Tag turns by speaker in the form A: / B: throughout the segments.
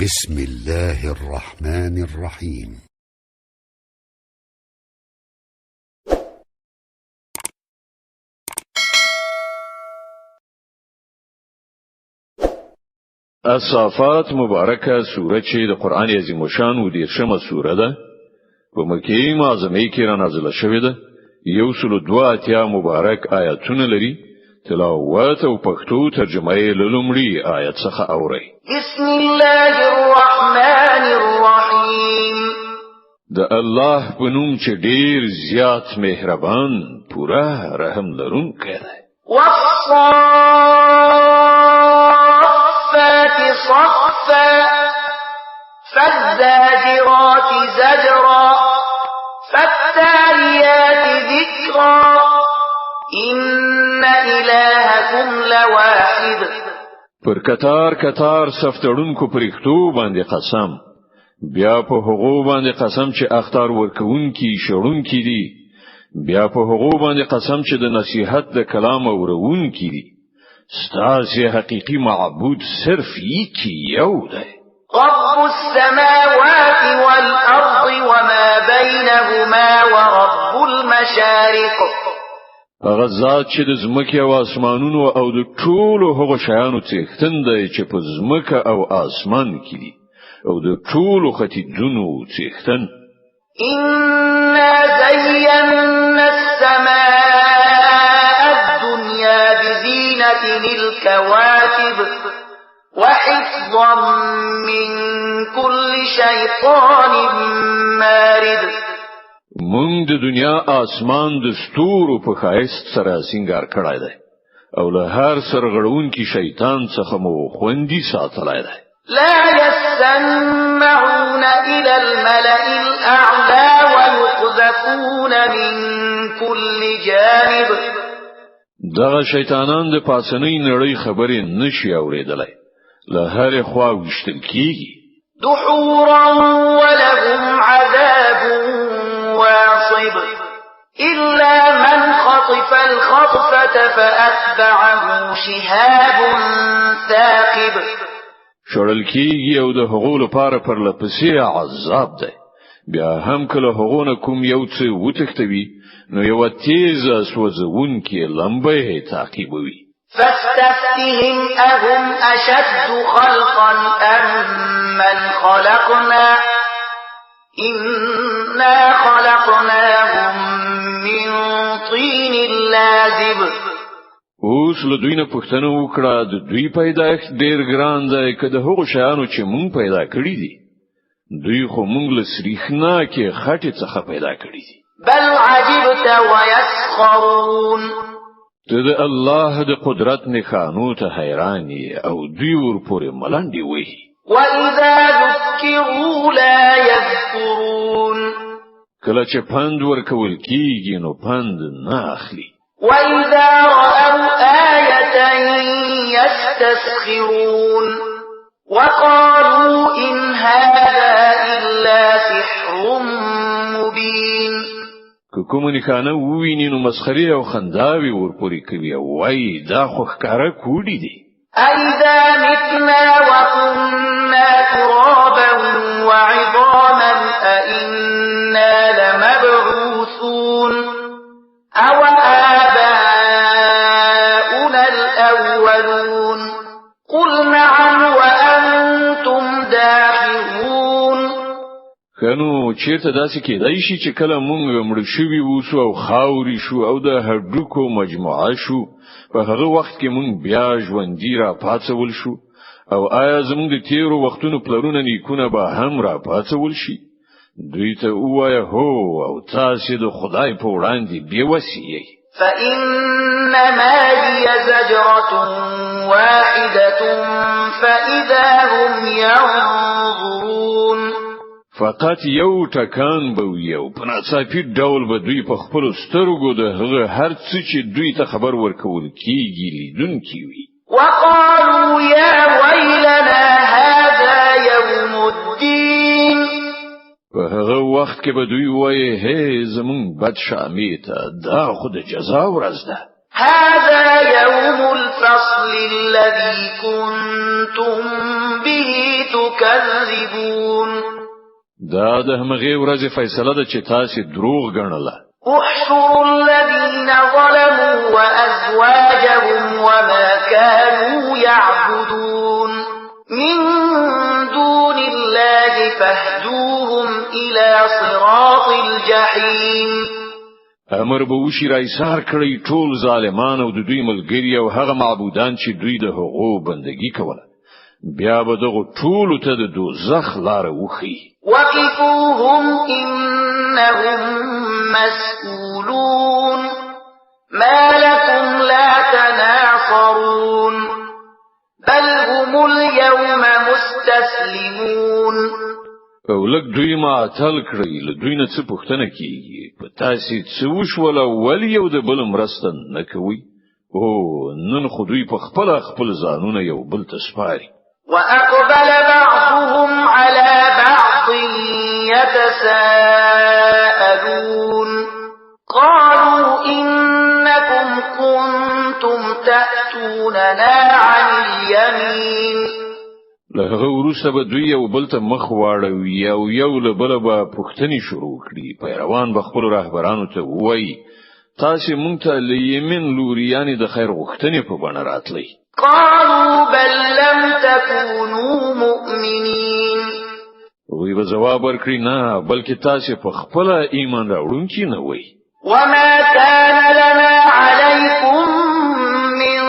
A: بسم الله الرحمن الرحيم.
B: الصافات مبارکه سوره چې د قران عظیم شان و دیرشمه سوره ده په مکه معظمه کې را نازله شوې ده. 102 مبارک آیاتونه لري. تلاوت او پښتو ترجمه یې لومړی آیت څخه اورئ.
C: بسم الله الرحمن الرحیم.
B: د الله په نوم چې ډیر زیات مهربان پورا رحم لرونکی دی.
C: والصافات صفا فالزاجرات زجرا فالتاليات ذكرا إن إلهكم لواحد.
B: پر کتار کتار سفتړونکو پرښتو باندې قسم، بیا په هغو باندې قسم چې اختار ورکوونکی شړونکی دي، بیا په هغو باندې قسم چې د نصیحت د کلام اورونکی دي. ستاسو حقيقي معبود صرف یو دی.
C: رب السماوات والأرض وما بينهما ورب المشارق.
B: هغه ذات چې د زمکه او اسمانونو او د ټولو هغو شیانو څښتن دی چې په زمکه او اسمان کې دي او د ټولو ختیځونو څښتن.
C: إنا زينا السماء الدنيا بزينة الكواكب وحفظا من كل شيطان مارد.
B: مونږ د دنیا اسمان د ستورو په ښایست سره سنگار کړای دی او له هر سرغړونکي شیطان څخه مو خوندي ساتلای دی.
C: لا يسمعون إلى الملأ الأعلى ويقذفون من كل جانب.
B: دغه شیطانان د پاسنۍ نړۍ خبرې نشي اوریدلای، له هر خوا وشتل کیږي.
C: دحورا ولهم عذاب واصب إلا من خطف الخطفة فأتبعه شهاب ثاقب.
B: شړل کیږي او د هغو لپاره پر لپسې عذاب دی. بیا هم کله هغونه کوم یو څه وتښتوي نو یو تیز سوځونکي لمبه تعقیبوي.
C: فاستفتهم أهم أشد خلقا أم من خلقنا إنا خلقناهم من طين لازب.
B: اوس له دوی نه پوښتنه وکړه د دوی پیدایښت ډیر ګران دی که د هغو شیانو چې مونږ پیدا کړی دي؟ دوی خو مونږ له سریښنا کې خټې څخه پیدا کړی دي.
C: بل عجبت ويسخرون.
B: ته د الله د قدرت نښانو ته حیران یې او دوی ورپورې ملنډې وهي.
C: وإذا ذكروا لا يذكرون.
B: کله چې پند ورکول کیږي نو پند نه اخلي.
C: وإذا رأوا آية يستسخرون وقالوا إن هذا إلا سحر مبين.
B: که کوم نښانه وویني نو مسخري او خنداوي ورپورې کوي او وایي دا خو ښکاره کوډي دي.
C: أَإِذَا مِتْنَا وَكُنَّا تُرَابًا وَعِظَامًا أَإِنَّا لَمَبْعُوثُونَ أَوْ آبَاؤُنَا الْأَوَّلُونَ قُلْ نَعَمْ وَأَنْتُمْ دَاخِرُونَ.
B: کنو چیرته داسې کېدای شي چې کله مونږ مړ شوي ووسو او خاوري شو او د هډوکو مجموعه شو، په هغه وخت کې مونږ بیا ژوندي را پاتول شو؟ او آیا زمونږ د تیرو وختونو پلرونه نیکونه به هم را پاتول شي؟ دوی ته ووایه هو او تاسې د خدای په وړاندې بې وسې یئ.
C: فإنما هي زجرة واحدة فإذا هم ينظرون.
B: فقط یو ټکان به وي او په ناڅاپي ډول به دوی په خپلو سترګو د هغه هر څه چې دوی ته خبر ورکول کیږي لیدونکي وي.
C: وقالوا يا ويلنا هذا يوم الدين.
B: په هغه وخت کې به دوی وایي هی زمون بد شامي ته دا خو د جزا ورځ ده.
C: هذا يوم الفصل الذي كنتم به تكذبون. تكذبون
B: دا د همغه ورځې فیصله ده چې تاسو دروغ ګڼله.
C: احشروا الذين ظلموا وأزواجهم وما كانوا يعبدون من دون الله فاهدوهم إلى صراط الجحيم.
B: امر به وشي رایسار کړی ټول ظالمان او د دوی ملګری او هغه معبودان چې دوی د حقوق بندگی کوله، بیا به دغه ټول ته د دوزخ لار وخی.
C: وقفوهم إنهم مسئولون ما لكم لا تناصرون بل هم اليوم مستسلمون.
B: او لک دوی ما تل کړی له دوی نه څه پوښتنه کیږي، په تاسو څه وشول ول یو د بل مرسته نه کوي. او نن خو دوی په خپل ځانونه یو بل ته سپاري.
C: وأقبل بعضهم على بعض يتساءلون قالوا إنكم كنتم تأتوننا عن اليمين.
B: له وروسته به دوی یو بل ته مخ واړوي او یو له بل به پوښتنې شروع کړي. پیروان به خپل راهبرانو ته وایي تاسو مونږ ته له یمن لوري یعنی د خیر غوښتنې په بڼه راتلی.
C: قالوا بل لم تكونوا مؤمنين.
B: وی به جواب ورکړي نه بلکې تاسو په خپل ایمان راوړونکي نه وای.
C: وما كان لنا عليكم من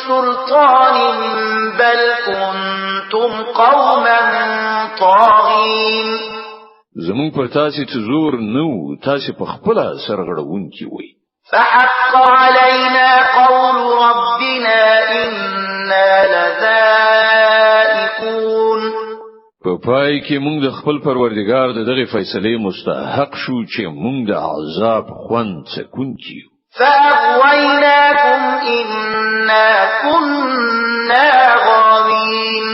C: سلطان بل كنتم قوما طاغين.
B: زمون پر تاسو ته زور نو تاسو په خپل سرغړونکي وای.
C: فحق علينا قول ربنا إنا لذائقون.
B: په پای کې موږ د خپل پروردګار د دغه فیصله مستحق شو چې موږ د عذاب خوند څکونکي.
C: فأغويناكم إنا كنا غاوين.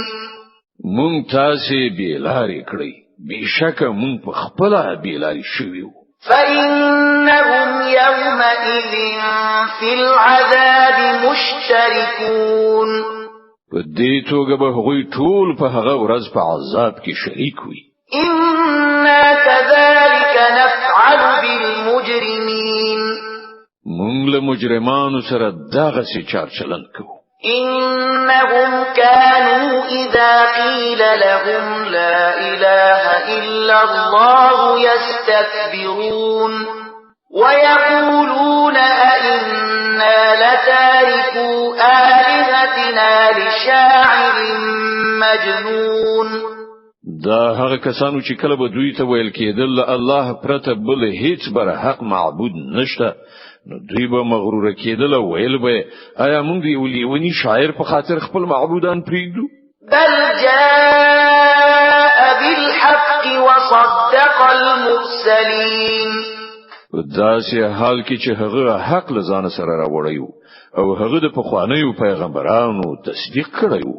B: موږ تاسو بیلاری کړی، بشکه موږ په خپل بیلاری شویو.
C: فإنهم يومئذ في العذاب مشتركون.
B: په دې توګه به هغوی ټول په هغه ورځ په عذاب کې شریک وي.
C: إنا كذلك نفعل بالمجرمين.
B: موږ له مجرمانو سره دغه سي چارچلن کوو.
C: إنهم كانوا إذا قيل لهم لا إله إلا الله يستكبرون ويقولون أئنا لتاركو آلهتنا لشاعر مجنون.
B: دا هغه کسانو چې کله به دوی ته ویل کېدل الله پرته بل هیڅ بر حق معبود نشته، نو دوی به مغرور کېدل او ویل به آیا موږ دی ولي شاعر په خاطر خپل معبودان پریږدو.
C: بل جاء بالحق وصدق المرسلين.
B: داسې حال کې چې هغه حق لزان سره راوړیو او هغه د پخوانیو پیغمبرانو تصدیق کړیو.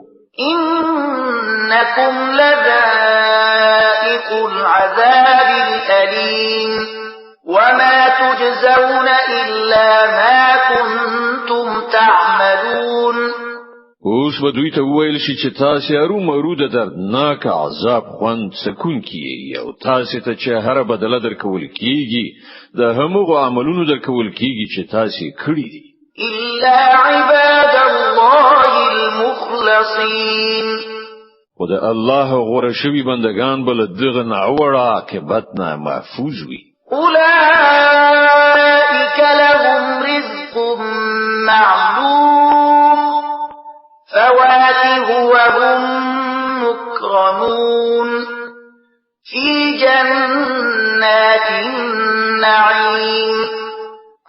C: إنكم لذائق العذاب الأليم وما تجزون إلا ما كنتم تعملون.
B: اوس به دوی ته ویل شي چې تاسو ارومرو د دردناک عذاب خوند سکون کیږي او تاسو ته چې هر بدله درکول کیږي د همغه عملونو درکول کیږي چې تاسو کړی دي.
C: إلا عباد الله المخلصين.
B: خدای الله غوړه شوی بندگان بل دغه نعوړه عاقبت نه محفوظ وي.
C: أولئك لهم رزق معلوم فواكه وهم مكرمون في جنات النعيم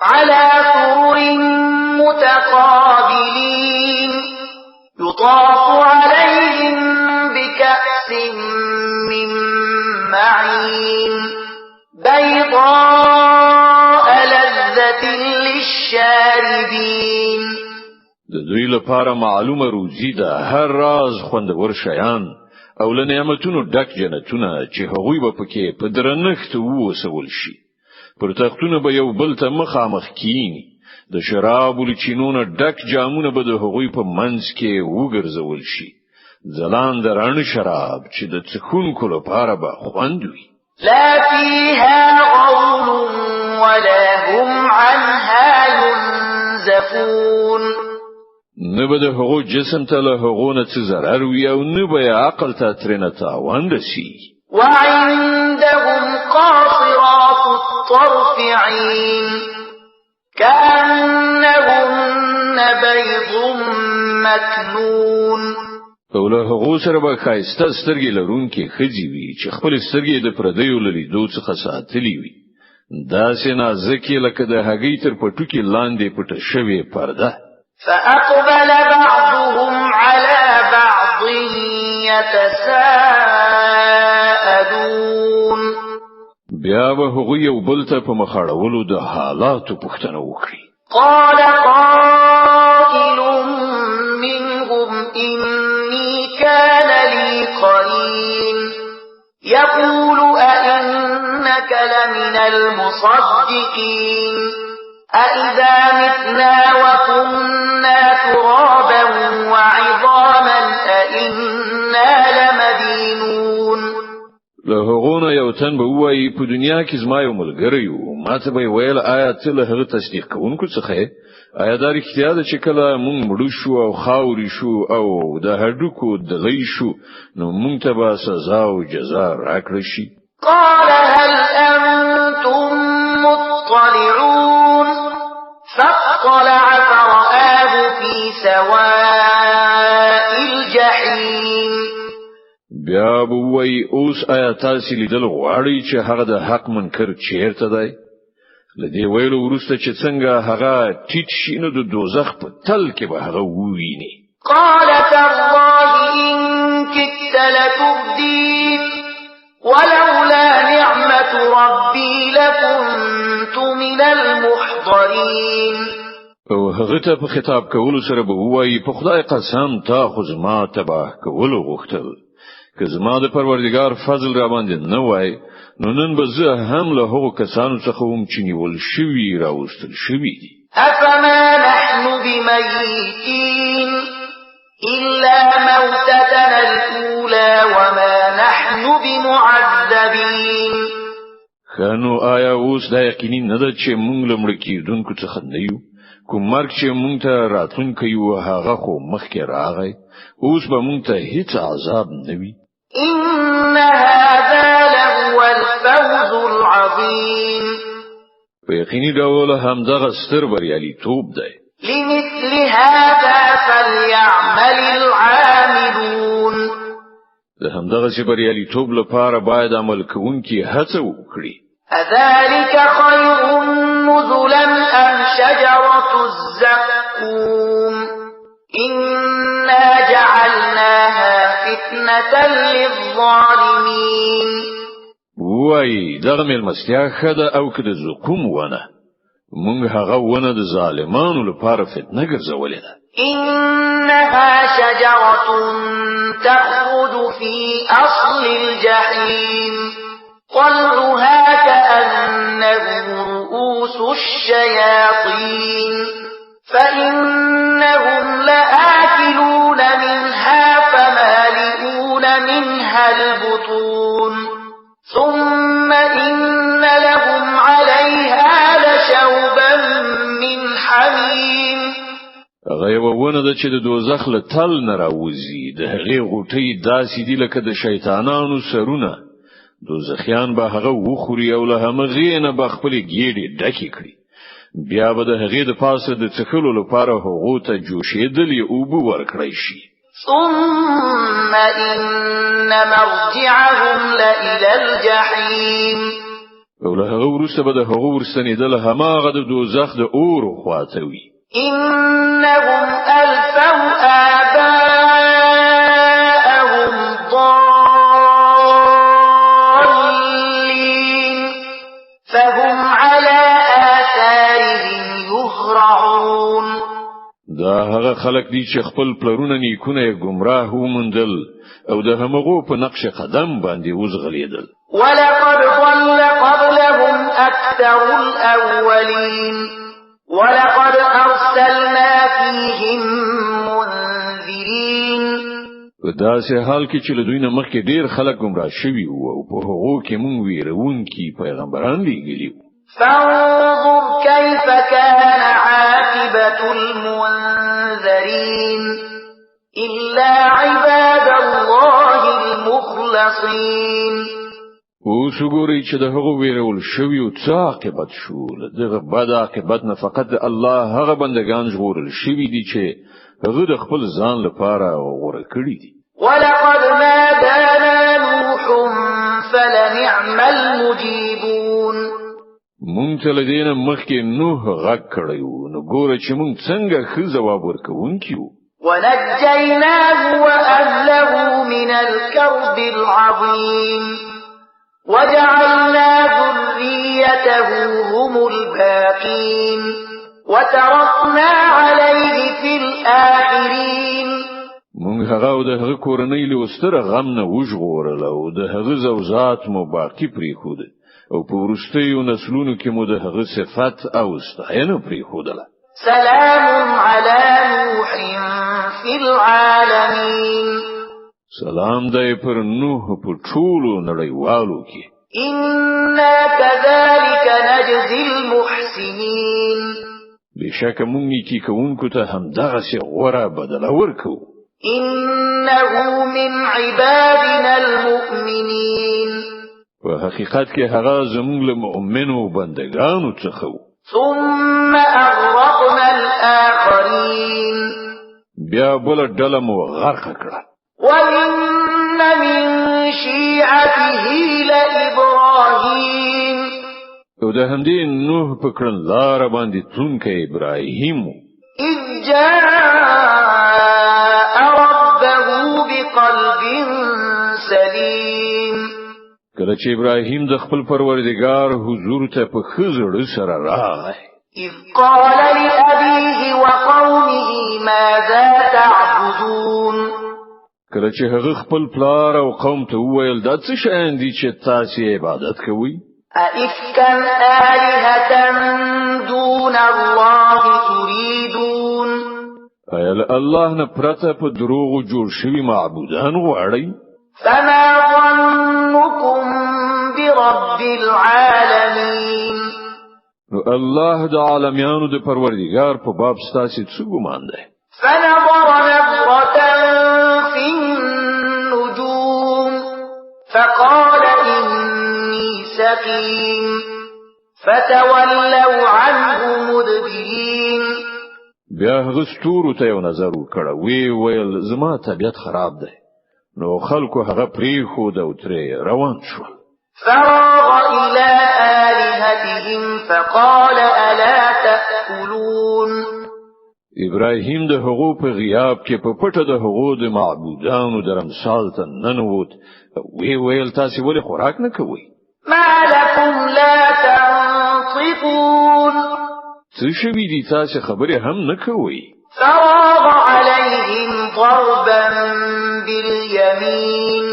C: على سرر متقابلين يطاف عليهم بكأس من معين بيضاء لذة للشاربين.
B: د دوی لپاره معلومه روزي ده، هر راز خوندور شیان او له نعمتونو ډک جنتونه چې هغوی به پکې په درنښت ووسول شي. پر تختونه به یو بل ته مخامخ کینی، د شراب او چینونو ډک جامونه به د هغوی په منځ کې وګرځول شي ځلان درانه شراب چې د څښونکو لپاره به خوند وي.
C: لا فيها غول ولا هم عنها ينزفون.
B: نه به د هغو جسم ته له هغو نه څه ضرر وي او نه به عقل ته ترېنه تاوان رسي.
C: وعندهم قاصرات الطرف عين كأنهن بيض مكنون.
B: او له هغو سره به ښایسته سترګې لرونکې ښځې وي چې خپل سترګې د پردیو له لیدو څخه ساتلې وي. داسې نازکې لکه د هګۍ تر پټوکې لاندې پټه شوې پرده.
C: فأقبل بعضهم على بعض يتساءلون.
B: بیا به هغوی یو بل ته په مخاړولو د حالاتو پوښتنه وکړي.
C: قال قائل منهم إني كان لي قرين يقول أئنك لمن المصدقين أئذا متنا وكنا ترابا وعظاما أئنا لمدينون.
B: له هغونه یو تن به وایي په دنیا کې زما یو ملګری و، ماته به ویل آیا ته له هغه تصدیق کوونکو څخه یې؟ آیا دا رښتیا ده چې کله مونږ مړ شو او خاورې شو او د هډوکو دلی شو نو مونږ ته به سزا او جزا راکړل شي؟
C: قال هل أنتم مطلعون فاطلع فرآه في سواء الجحيم.
B: بیا به وایي اوس آیا تاسو لیدل غواړئ چې هغه د حق منکر چیرته دی؟ لدې ویلو وروسته چې څنګه هغه ټیټ شي نو د دوزخ په تل کې به هغه وویني.
C: قال تالله إن كدت لتبدين ولولا نعمة ربي لكنت من المحضرين.
B: او هغه ته په خطاب کولو سره به وایي په خدای قسم تا خو زما تباه کولو غوښتل. که زما د پروردگار فضل را باندې نه وای نو نن به زه هم له هغو کسانو څخه وم چې نیول شوي راوستل شوي دي.
C: أفما نحن بميتين إلا موتتنا الأولى وما نحن بمعذبين.
B: خانو آیا اوس دا یقیني نه ده چې مونږ له مړه کېدونکو څخه نه یو؟ کوم مرګ چې مونږ ته راتلونکی یو هغه خو مخکې راغی، اوس به مونږ ته هیڅ عذاب نه وي.
C: إن هذا لهو الفوز العظيم.
B: په یقیني ډول همدغه ستر بریالیتوب دی.
C: لمثل هذا فليعمل العاملون.
B: د همدغه بریالیتوب لپاره باید عمل کوونکي هڅه وکړي.
C: أذلك خير نزلا أم شجرة الزقوم إنا جعلناها فتنة للظالمين.
B: وای دغه ملمستیا خده او که د زقوم ونه مونږ هغه ونه د ظالمانو لپاره فتنه ګرځولې ده.
C: إنها شجرة تخرج في أصل الجحيم طلعها كأنه رؤوس الشياطين فإنهم لآكلون منها فمالئون منها البطون ثم إن لهم عليها لشوبا من حميم.
B: غیب ونه د چې د دوزخ له تل نه راوځي د هغې غوټۍ داسې دي لکه د شیطانانو سرونه. دوزخیان به هغه وخوري او له همغې نه به خپلې ګېډې ډکې کړي. بیا به د هغې د پاسه د څښلو لپاره هغو ته جوشېدلې اوبه ورکړی شي.
C: ثم إن مرجعهم لإلى الجحيم.
B: او له هغه وروسته به د هغو ورستنېدل هماغه د دوزخ د اور خواته وي.
C: إنهم ألفوا آباءهم ضالين فهم على آثارهم يهرعون.
B: دا هغه خلک دي چې خپل پلرونه نیکونه گمراه ومندل او د همغو په نقش قدم باندې وزغلیدل.
C: ولقد ضل قبلهم أكثر الأولين ولقد أرسلنا فيهم منذرين
B: په داسې حال کې چې له دوی نه مخکې ډیر خلک گمراه شوي وو او په هغو کې مونږ ویرونکي پیغمبران لېږلي وو.
C: فانظر كيف كان عاقبة المنذرين إلا عباد الله المخلصين.
B: اوس وګورئ چې د هغو ویرول شویو څه عاقبت شو. دغه بد عاقبت نه فقط د الله هغه بندگان ژغورل شوي دي چې هغه د خپل ځان لپاره غوړه کړی دي.
C: ولقد نادانا نوح فلنعم المجيبون.
B: مونږ ته لدينا مخکې نوح غږ کړی وو، نو ګوره چې مونږ څنګه ښه ځواب ورکوونکي وو.
C: ونجيناه وأهله من الكرب العظيم وجعلنا ذريته هم الباقين وتركنا عليه في الآخرين.
B: مونږ هغه او د هغه کورنۍ له ستره غم نه وژغورل او د هغه زوجات مو باقی پریښود او په وروستیو نسلونو کې مو د هغه صفات او ستاینه پریښودله.
C: سلام على نوح في العالمين.
B: سلام دی پر نوح په ټولو نړیوالو کې.
C: إنا كذلك نجزي المحسنين.
B: بشک مونږ نیکی کوونکو ته همدغسې غوره بدله ورکو.
C: إنه من عبادنا المؤمنين.
B: په حقیقت کې هغه زموږ له مؤمنو بندگانو څخه و.
C: ثم أغرقنا الآخرين.
B: بیا بل ډله مو غرق کړه.
C: وإن من شيعته لإبراهيم.
B: او د همدې نوح په کړنلاره باندې تونکه ابراهیم
C: إذ جاء ربه بقلب سليم.
B: کله چې ابراهیم د خپل پروردګار حضور ته په خزړه سره راغی.
C: إذ قال لأبيه وقومه ماذا تعبدون.
B: کله چې هغه خپل پلار او قوم ته وویل دا څه شیان دي چې تاسو عبادت کوئ؟
C: أئفكا آلهة دون الله تريدون.
B: ایل الله نه پرته په دروغ جوړ شوی معبودان غواړي.
C: فما ظنكم برب العالمين.
B: نو الله د عالمانو د پروردگار په باب ستاسو څه ګمان ده؟
C: فنظر نظرة في النجوم فقال إني سقيم فتولوا عنه مدبرين.
B: بیا هغه ستورو ته یو نظر وکړه ویل زما طبیعت خراب ده. نو خلکو هغه پریښود او ترې روان شول.
C: فراغ إلى آلهتهم فقال ألا تأكلون.
B: ابراهیم د هغو په غیاب کې په پټه د هغو د معبودانو درمسال ته ننوت ویل تاسو ولې خوراک نه کوئ؟
C: ما لكم لا تنطقون.
B: څه شوي دي تاسو خبرې هم نه کوئ؟
C: فراغ عليهم ضربا باليمين.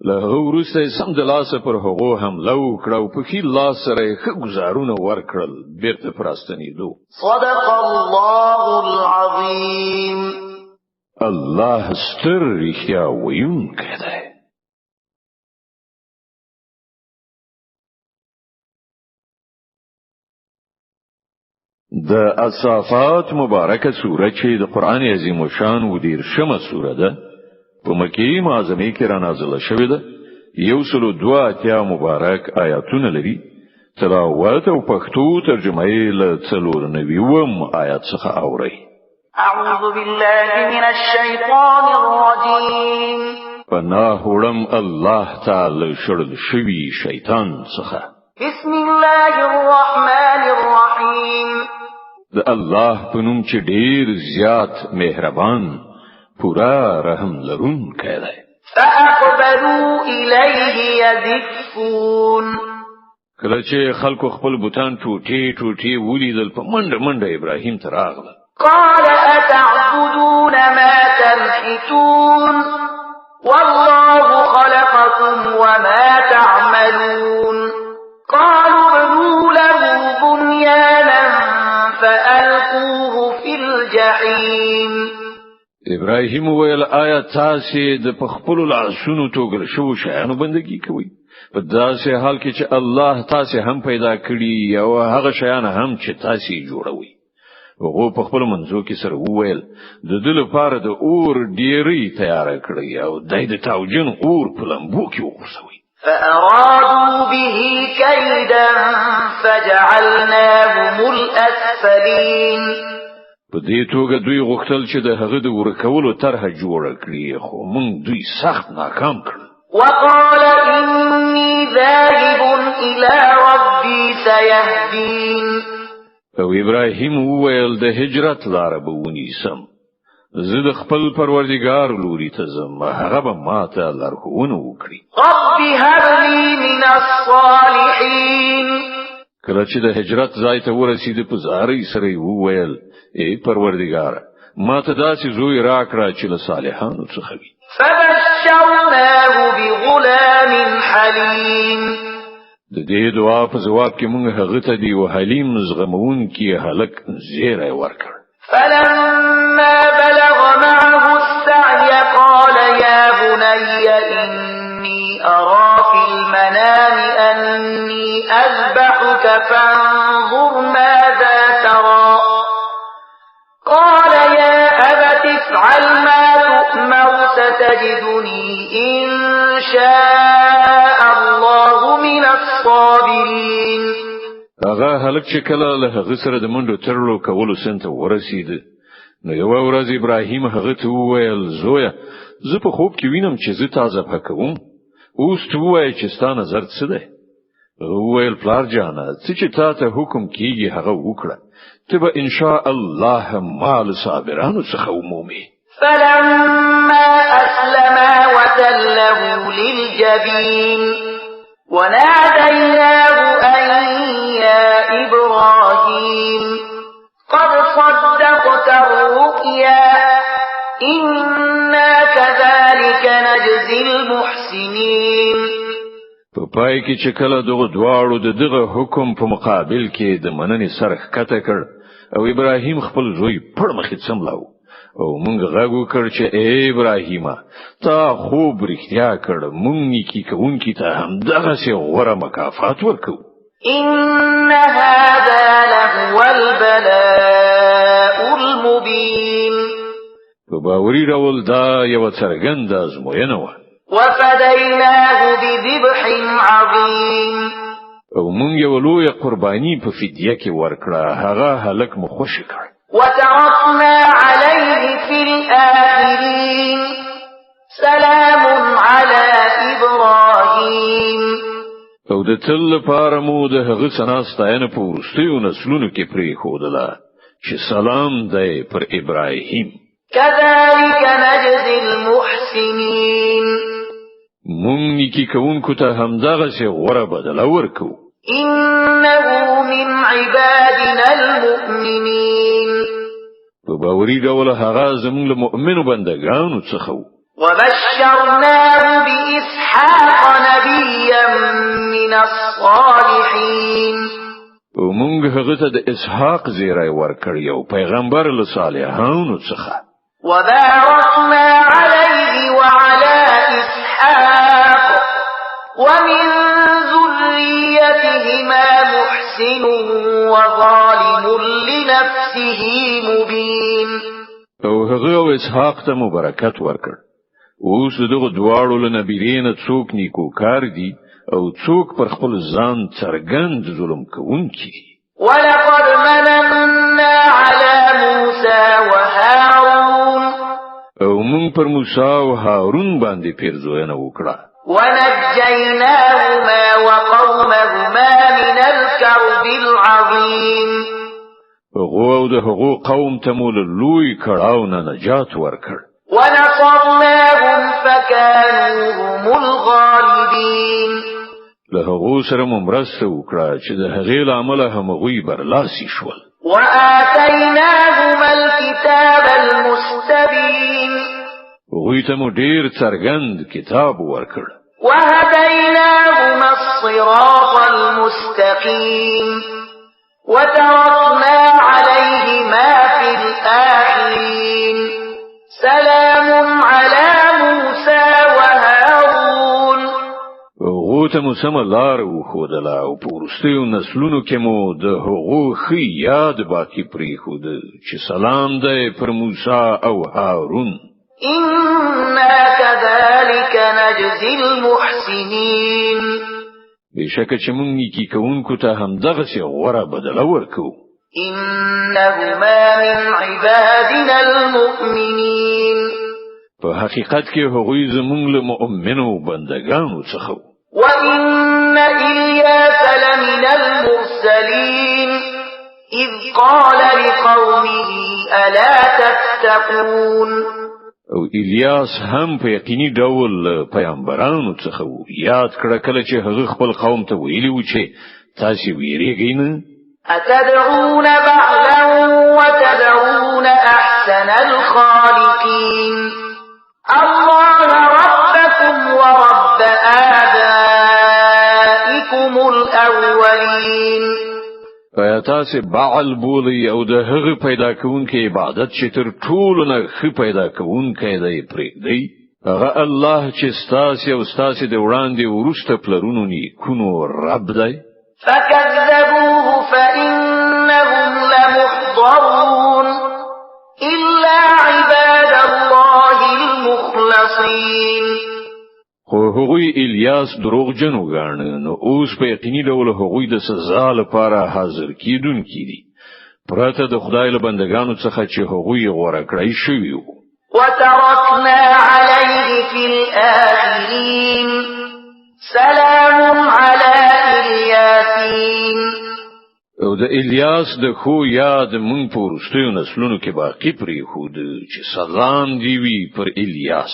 B: له وروسته سم د لاسه پر هغو حمله وکړه او په خپل لاس سره ښه گزارونه ورکړل بیرته پراستنیدو.
C: صدق الله العظیم.
B: الله ستر رښتیا ویونکی دی. د الصافات مبارکه سوره چې د قران عظیم شان و دیر شمه سوره ده په مکی معظمه کې را نازله شوې ده. 102 مبارک آیاتونه لري. تلاوت او پښتو ترجمه یې له 490 آیات څخه اوري.
C: اعوذ بالله من الشیطان الرجیم.
B: پناه وړم الله تعالی شړل شوی شیطان څخه.
C: بسم الله الرحمن الرحیم.
B: د الله په نوم چې ډیر زیات مهربان پورا رحم لرونکی دی.
C: فأقبلوا إليه يزفون.
B: کله چې خلکو خپل بوتان ټوټي ټوټي ولیدل په منډه منډه ابراهیم ته راغله.
C: قال أتعبدون ما تنحتون والله خلقكم وما تعملون. قالوا ابنوا له بنيانا فألقوه في الجحيم.
B: ابراهیم وویل آیا تاسې د خپل لاسونو توګل شو شیانو بندگی کوي په داسې حال کې چې الله تاسې هم پیدا کړی او هغه شیان هم چې تاسې جوړوي هغه په خپل منځو کې سره وویل د دل لپاره د اور ډیری تیار کړی او د تاوجن اور په لمبو کې وغورځوي
C: فأرادوا به كيدا فجعلناهم الأسفلين
B: په دې توګه دوی غوښتل چې د هغه د ورکولو طرحه جوړه کړي خو موږ دوی سخت ناکام کړل
C: وقال إني ذاهب إلى ربي سيهدين
B: او ابراهیم وویل د هجرت لار به ونیسم زه د خپل پروردګار لوري ته ځم هغه به ماته لارښوونه وکړي
C: رب هب لي من الصالحين
B: کله چې د هجرت ځای ته ورسید په زارۍ سره وویل ای پروردګار ماته داسې زوی راکړه چې له صالحانو څخه وي
C: فبشرناه بغلام حليم
B: د دې دعا په جواب کې موږ هغه ته دی او حلیم زغمون کې هلک زیری ورکړ
C: فلما بلغ معه السعي قال يا بني إني أرى في المنام أني أذبحك فانظر ماذا ترى قال يا أبت افعل ما تؤمر ستجدني إن شاء الله من الصابرين
B: هغه هلک چې کله له هغه سره د منډو ترلو کولو سنت ورسید نو یو ورځ ابراهیم هغه ته وویل زویا زه په خوب کې وینم چې زه تازه پکوم اوس ته وایې چې ستا نظر څه دی وویل پلار جانا چې تا ته حکم کیږي هغه وکړه ته به ان شاء الله مال صابرانو څخه ومومي
C: فلما أسلما وتله للجبين وناديناه أن يا إبراهيم قد صدقت الرؤيا إنا كذلك نجزي المحسنين
B: په پای کې چې کله دغه دواړو دغه حکم په مقابل کې د مننې سره ښکته کړ او ابراهیم خپل زوی پړ مخې څملاو او مونږ غږ وکړ چې ای ابراهیم تا خوب رښتیا کړ مونږ نیکی کوونکی ته هم دغه څه غوړه مکافات ورکو
C: إن هذا لهو البلاء المبين
B: په باوري ډول دا یو څرګند ازموینه وه
C: وفديناه بذبح عظيم
B: او مونږ یو لوی قرباني په فدیه کې ورکړه هغه هلک مو خوشی کړ
C: وتركنا عليه في الآخرين سلام على إبراهيم
B: او د تل لپاره مو د هغه سناستاینه په وروستیو نسلونو کې پرې ښودله چې سلام دی پر ابراهیم
C: كذلك نجزي المحسنين
B: مونږ نیکی کوونکو ته همدغه غوړه بدله ورکو
C: إنه من عبادنا المؤمنين
B: په باوري ډول هغه زموږ له مؤمنو بندگانو څخه
C: وبشرناه بإسحاق نبيا من الصالحين
B: ومونږ هغه ته د اسحاق زیری ورکړ یو پیغمبر له صالحانو څخه
C: وباركنا عليه وعلى إسحاق ومن ذريتهما محسن وظالم لنفسه مبين
B: او هغه او اسحاق ته مبارکت ورکړ اوس دغه دواړو له نبیرینه څوک نیکو کار دي او څوک پر خپل ځان څرګند ظلم کوونکی
C: ولقد مننا على موسى وهارون
B: او مون پر موسی او هارون باندې پیرزوینه وکړه
C: ونجيناهما وقومهما من الكرب العظيم
B: هغه د هغو قوم ته مول لوی کړهو نه نجات ورکړ
C: ونصرناهم فكانوا هم الغالبين
B: له هغو سره مرسته وکړه چې د هغې له امله همغوی برلاسي شول
C: وآتيناهما الكتاب المستبين
B: هغوی ته مو ډیر څرګند کتاب ورکړ
C: وهديناهما الصراط المستقيم وتركنا عليهما في الآخرين سلام
B: هغه ته مو سم لار وښودله او په وروستیو نسلونو کې مو د هغو ښه یاد باقی پرېښود چې سلام دی پر موسی او هارون.
C: إنا كذلك نجزي المحسنين.
B: بشکه چې مونږ نیکی کوونکو ته همدغسې غوره بدله ورکو.
C: إنهما من عبادنا المؤمنين.
B: په حقیقت کې هغوی زمونږ له مؤمنو بندگانو څخه.
C: وإن إلياس لمن المرسلين إذ قال لقومه ألا تتقون.
B: او الیاس هم په یقیني ډول پیغمبرانو څخه و. یاد کړه کله چې هغه خپل قوم ته ویلي و چې تاسو ویریږئ نه.
C: أتدعون بعلا وتدعون أحسن الخالقين الله ربكم ورب آبائكم الأولين.
B: پیا تاسو بعل بولی او د هغه پیدا کوونکې عبادت چې تر ټولو نه ښه پیدا کوونکی دی پرېږدئ. هغه الله چې ستاسو او ستاسو د وړاندې وروسته پلرونو نیکونو رب دی.
C: فكذبوه فإنهم لمحضرون إلا عباد الله المخلصين.
B: خو هغوی الیاس دروغجن وګاڼه نو اوس په یقیني ډول هغوی د سزا لپاره حاضر کیدونکي دي پرته د خدای له بندگانو څخه چې هغوی غوړه کړی شوی وو.
C: وتركنا عليه في الآخرين سلام على الياسين.
B: او د الیاس د خو یاد مونږ په وروستیو نسلونو کې باقی پرېښود چې سلام دی وي پر الیاس.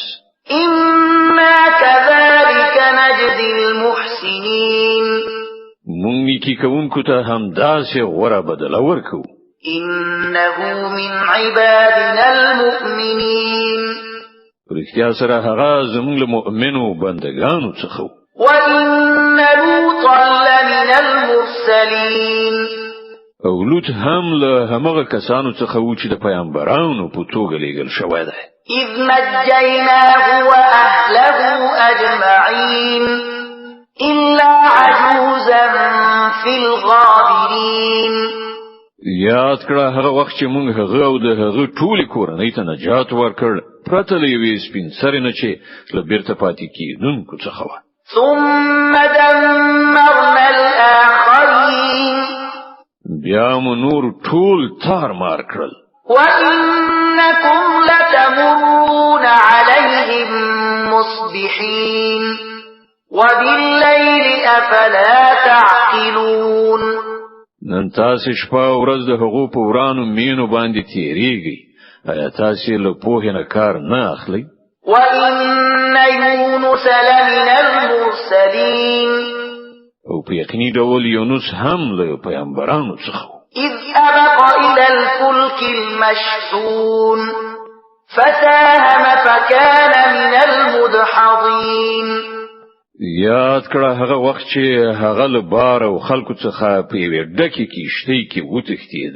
C: إنا كذلك نجزي المحسنين.
B: مونږ نیکی کوونکو ته همداسې غوره بدله ورکو.
C: إنه من عبادنا المؤمنين.
B: رښتیا سره هغه زموږ له مؤمنو بندگانو څخه.
C: وإن لوطا لمن المرسلين.
B: او لوط هم له همغه کسانو څخه و چې د پیغمبرانو په توګه لېږل شوی دی.
C: إذ نجيناه وأهله أجمعين إلا عجوزا في الغابرين.
B: یاد کړه هغه وخت چې مونږ هغه او د هغه ټولي کورنۍ ته نجات ورکړ پرته له یوې سپین سرې نه چې له بیرته پاتې کېدونکو څخه و.
C: ثم دمرنا الآخرين.
B: بیا مو نور ټول تار مار کړل.
C: وإنكم لتمرون عليهم مصبحين وبالليل أفلا تعقلون.
B: نن تاسو شپه او ورځ د هغو په ورانو مینو باندې تیریږي. آیا تاسو له پوهې نه کار نه اخلئ؟
C: وإن يونس لمن المرسلين.
B: او په یقیني ډول یونس هم له پیغمبرانو څخه.
C: إذ أبق إلى الفلك المشحون فساهم فكان من المدحضين.
B: یاد کړه هغه وخت چې هغه له بار او خلکو څخه په یوه ډکه کیشته کې وتښتید.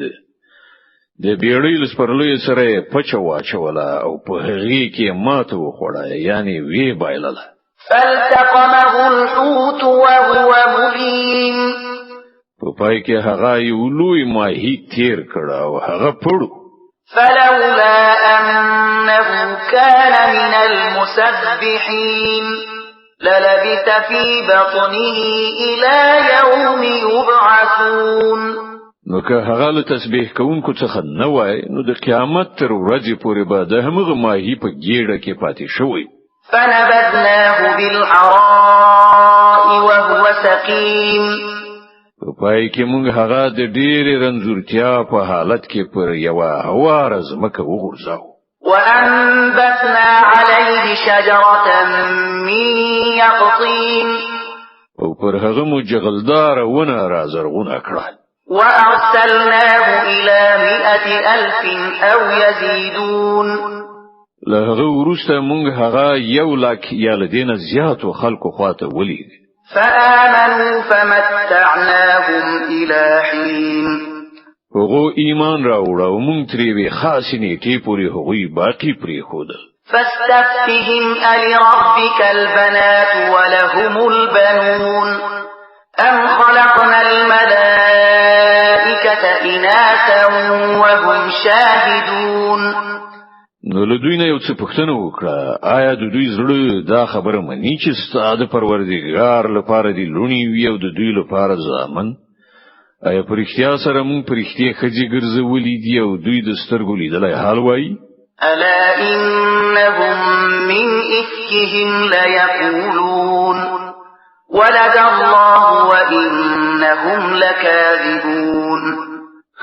B: د بیړۍ له سپرلیو سره پچه واچوله او په هغې کې ماته وخوړه یعنی وی بایلله.
C: فالتقمه الحوت وهو مليم.
B: په پای کې هغه یو لوی ماهی تیر کړ او هغه پړو.
C: فلولا أنه كان من المسبحين للبث في بطنه إلى يوم يبعثون.
B: نو که هغه له تسبیح کوونکو څخه نه وای نو د قیامت تر ورځې پورې به د همغه ماهی په ګیډه کې پاتې شوی.
C: فنبذناه بالعراء وهو سقيم.
B: په پای کې موږ هغه د ډېرې رنځورتیا په حالت کې پر یوه هواره ځمکه وغورځاو.
C: وأنبتنا عليه شجرة من يقطين.
B: او پر هغه مو جغلدار ونه رازرغونه کړه.
C: وأرسلناه إلى 100,000 أو يزيدون.
B: له هغه وروسته موږ هغه 100,000 یا لدینه زیاتو خلکو خواته ولید.
C: فآمنوا فمتعناهم إلى حين.
B: هغه ایمان راوړ او موږ ترې وی خاص نیټې پورې هغوی باقی پرې خود.
C: فاستفتهم ألربك البنات ولهم البنون أم خلقنا الملائكة إناثا وهم شاهدون.
B: نو له دوی نه یو څه پوښتنه وکړه، آیا د دوی زړه دا خبره مني چې ستا د پروردګار لپاره دی لونی وي او د دوی لپاره زامن؟ آیا په رښتیا سره مونږ په رښتیا خځې ګرځولې دي او دوی د سترګو لیدلای حال وایي؟
C: ألا إنهم من إفكهم ليقولون ولد الله وإنهم لكاذبون.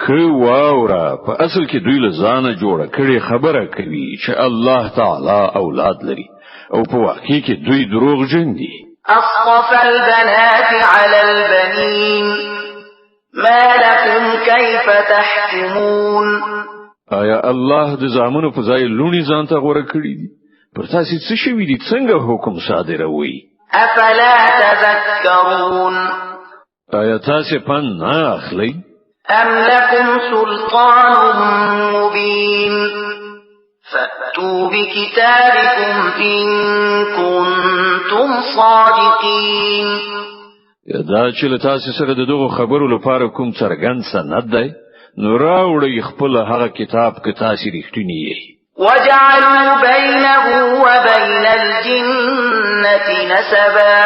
B: خو واورا په اصل کې دوی له ځانه جوړه کړي خبره کوي چې الله تعالی اولاد لري او په واقع کې دوی دروغجن دي.
C: أصطفى البنات على البنين ما لكم كيف تحكمون.
B: آیا الله د زامنو په ځای لونی ځان ته غوړه کړی دي؟ پر تاسو څه شوی دي؟ څنګه حکم صادروي؟
C: أفلا تذكرون.
B: آیا تاسو پن نه اخلي؟
C: أم لكم سلطان مبين فأتوا بكتابكم إن كنتم صادقين.
B: دا چې له تاسو سره د دغه خبرو لپاره کوم څرګند سند دی، نو راوړئ خپل هغه کتاب که تاسو رښتینی یې.
C: وجعلوا بينه وبين الجنة نسبا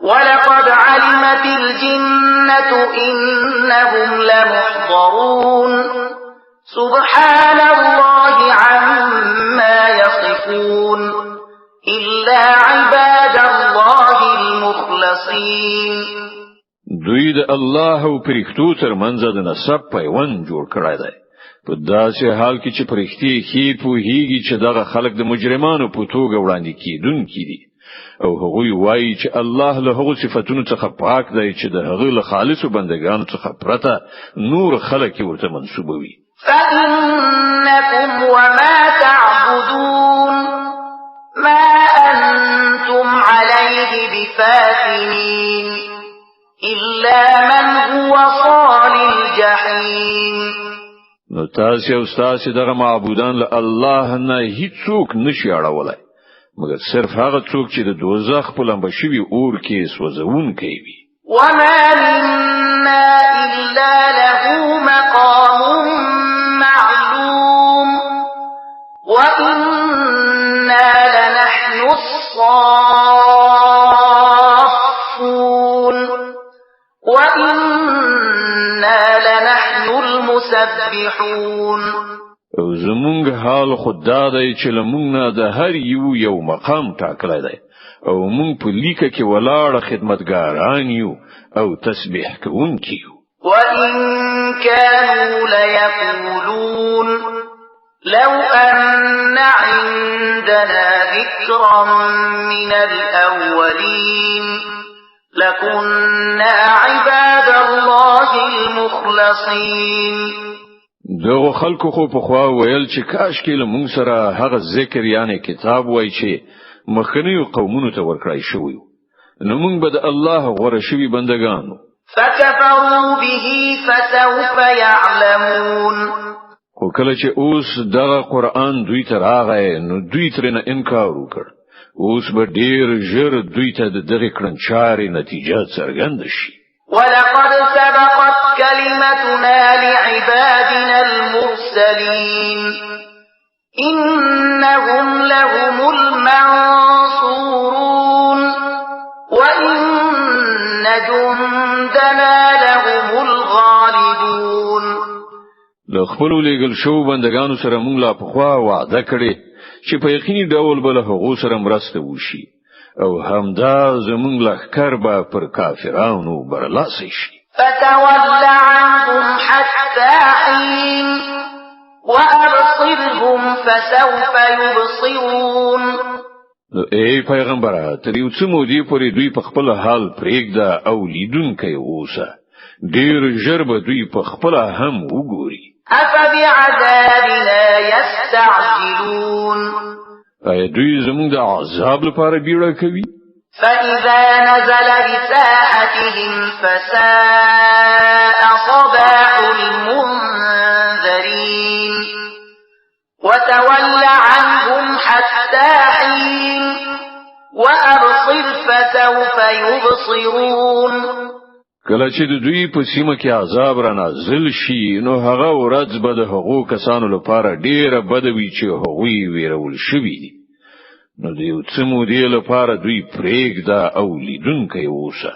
C: ولقد علمت الجنة إنهم لمحضرون سبحان الله عما يصفون إلا عباد الله المخلصين.
B: دوی د الله او پرښتو ترمنځ د نسب پیوند جوړ کړی دی په داسې حال کې چې پرښتې هی په هیږي چې دغه خلک د مجرمانو په توګه وړاندې کیدونکي دي او هغوی وایي چې الله له هغو صفاتونو څخه پاک دی چې د هغه له خالصو بندگانو څخه پرته نور خلک ورته منسوبوي.
C: فإنكم وما تعبدون ما أنتم عليه بفاتنين إلا من هو صال الجحيم.
B: نو تاسو او تاسو دغه معبودان له الله نه هیڅوک نشي اړولای مګر صرف هغه څوک چې د دوزخ په لمبه شوی اور کې سوځون کوي.
C: وما منا إلا له مقام معلوم وإنا لنحن الصافون وإنا لنحن المسبحون.
B: او زمونږ حال خدا دی چې لمونږ نه د هر یو مقام ټاکلی دی او مونږ په لیکه کې ولاړه خدمتګاران یو او تسبیح کوونکي یو.
C: وإن كانوا ليقولون لو أن عندنا ذكرا من الأولين لكنا عباد الله المخلصين.
B: دغه خلکو خو په خوا ویل چې کاش کې له مونږ سره هغه ذکر یعنی کتاب وای چې مخنیو قومونو ته ورکړای شوی نو مونږ به د الله غوړه شوی بندگانو.
C: فكفروا به فسوف يعلمون.
B: خو کله چې اوس دغه قرآن دوی ته راغی نو دوی ترنه انکار وکړ. اوس به ډیر ژر دوی ته دغه کړنچاري نتیجه څرګند شي.
C: ولقد سبقت كلمتنا لعبادنا المرسلين إنهم لهم المنصورون وإن جندنا لهم الغالبون.
B: له خپل لېګل شو بندگانو سره مونږ لا په خوا وعده کړې چې په یقیني ډول به له هغو سره مرسته وشي او همدا زمونږ لښکر به پر کافرانو برلاسي شي.
C: فتول عنهم حتى حين وأبصرهم فسوف يبصرون.
B: ای پیغمبره تر یو څه مودې پورې دوی په خپل حال پرېږده او لیدونکي اوسه ډیر ژر به دوی په خپل هم وګوري.
C: أفبعذابنا يستعجلون.
B: ایا دوی زموږ د عذاب لپاره بیړه کوي؟
C: فإذا نزل بساحتهم فساء صباح المنذرين وتول عنهم حتى فسوف يبصرون
B: کله چې د دوی په سیمه کې عذاب را نازل شي نو هغه ورځ به د هغو کسانو لپاره ډیره بد وي چې هغوی ویرول شوي دي نو د یو څه مودې لپاره دوی پرېږده او لیدونکی اوسه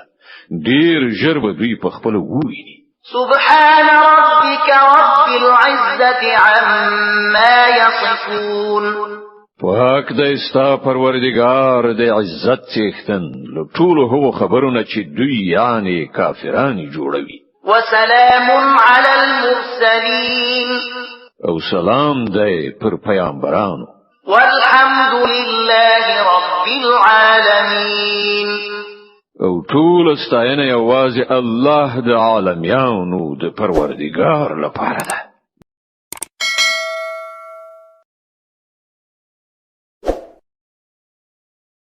B: ډیر ژر به دوی په خپل وویني
C: سبحان ربك رب العزة عما يصفون
B: پاک د استا پروردگار د عزت څښتن له ټولو هغو خبرونه چې دوی یعنی کافرانی جوړوي
C: وسلام على المرسلين
B: او سلام دی پر پیامبرانو
C: والحمد لله رب العالمين
B: او ټول ستاینه یوازې الله د عالمیانو د پروردگار لپاره ده